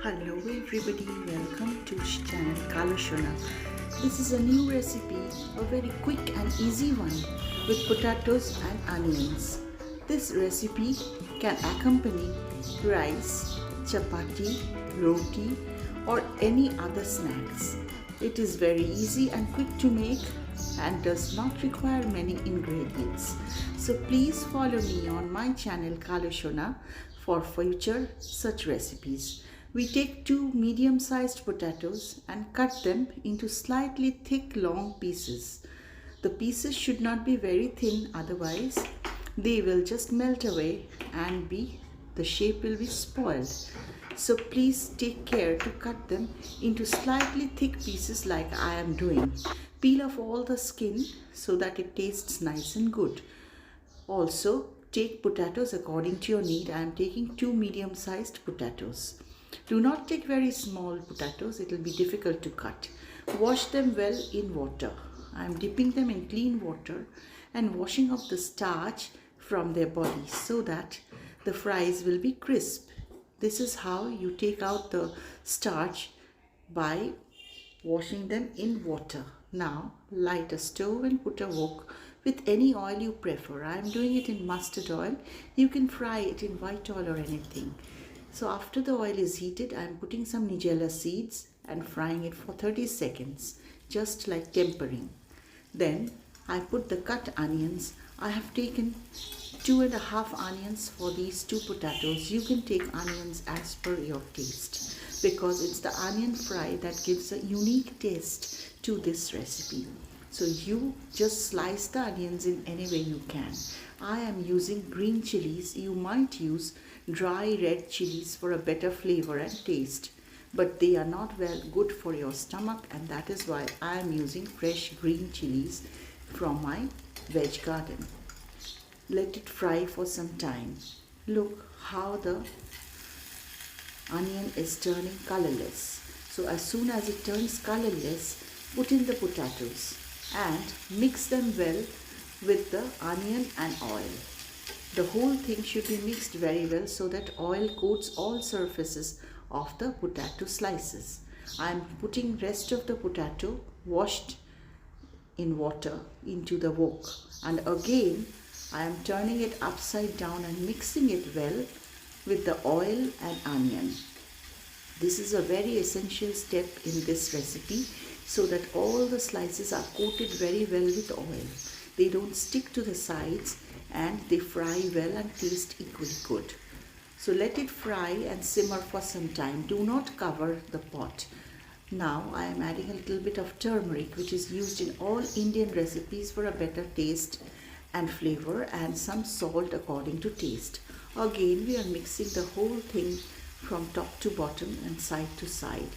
Hello everybody, welcome to channel Kalushona. This is a new recipe, a very quick and easy one with potatoes and onions. This recipe can accompany rice, chapati, roti or any other snacks. It is very easy and quick to make and does not require many ingredients. So please follow me on my channel Kalushona for future such recipes. We take two medium-sized potatoes and cut them into slightly thick long pieces. The pieces should not be very thin, otherwise they will just melt away and the shape will be spoiled. So please take care to cut them into slightly thick pieces like I am doing. Peel off all the skin so that it tastes nice and good. Also take potatoes according to your need. I am taking two medium-sized potatoes. Do not take very small potatoes, it will be difficult to cut. Wash them well in water. I am dipping them in clean water and washing off the starch from their bodies so that the fries will be crisp. This is how you take out the starch, by washing them in water. Now light a stove and put a wok with any oil you prefer. I am doing it in mustard oil. You can fry it in white oil or anything. So after the oil is heated, I am putting some nigella seeds and frying it for 30 seconds, just like tempering. Then I put the cut onions. I have taken 2.5 onions for these two potatoes. You can take onions as per your taste because it's the onion fry that gives a unique taste to this recipe. So you just slice the onions in any way you can. I am using green chilies. You might use dry red chilies for a better flavor and taste, but they are not good for your stomach, and that is why I am using fresh green chilies from my veg garden. Let it fry for some time. Look how the onion is turning colorless. So as soon as it turns colorless, put in the potatoes and mix them well with the onion and oil. The whole thing should be mixed very well so that oil coats all surfaces of the potato slices. I am putting rest of the potato washed in water into the wok, and again I am turning it upside down and mixing it well with the oil and onion. This is a very essential step in this recipe so that all the slices are coated very well with oil. They don't stick to the sides and they fry well and taste equally good. So let it fry and simmer for some time. Do not cover the pot. Now I am adding a little bit of turmeric, which is used in all Indian recipes for a better taste and flavor, and some salt according to taste. Again we are mixing the whole thing from top to bottom and side to side,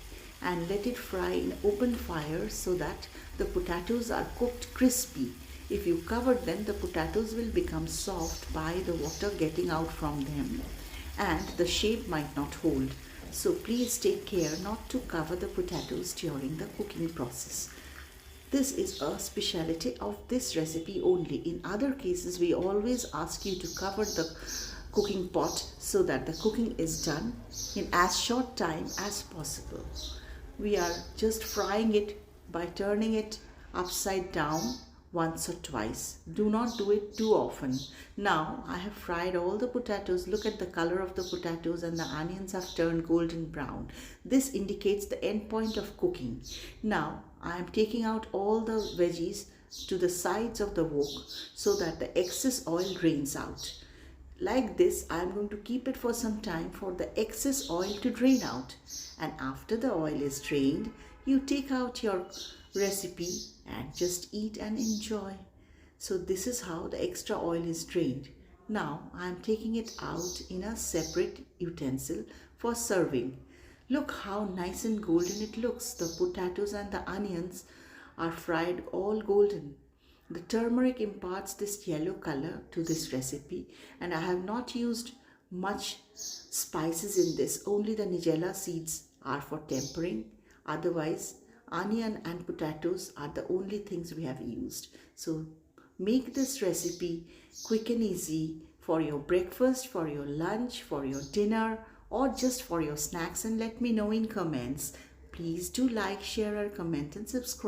and let it fry in open fire so that the potatoes are cooked crispy. If you cover them, the potatoes will become soft by the water getting out from them and the shape might not hold. So please take care not to cover the potatoes during the cooking process. This is a specialty of this recipe only. In other cases, we always ask you to cover the cooking pot so that the cooking is done in as short time as possible. We are just frying it by turning it upside down once or twice. Do not do it too often. Now I have fried all the potatoes. Look at the color of the potatoes, and the onions have turned golden brown. This indicates the end point of cooking. Now I am taking out all the veggies to the sides of the wok so that the excess oil drains out. Like this, I am going to keep it for some time for the excess oil to drain out. And after the oil is drained, you take out your recipe and just eat and enjoy. So this is how the extra oil is drained. Now I am taking it out in a separate utensil for serving. Look how nice and golden it looks. The potatoes and the onions are fried all golden. The turmeric imparts this yellow color to this recipe, and I have not used much spices in this. Only the nigella seeds are for tempering. Otherwise, onion and potatoes are the only things we have used. So make this recipe quick and easy for your breakfast, for your lunch, for your dinner, or just for your snacks, and let me know in comments. Please do like, share or comment and subscribe.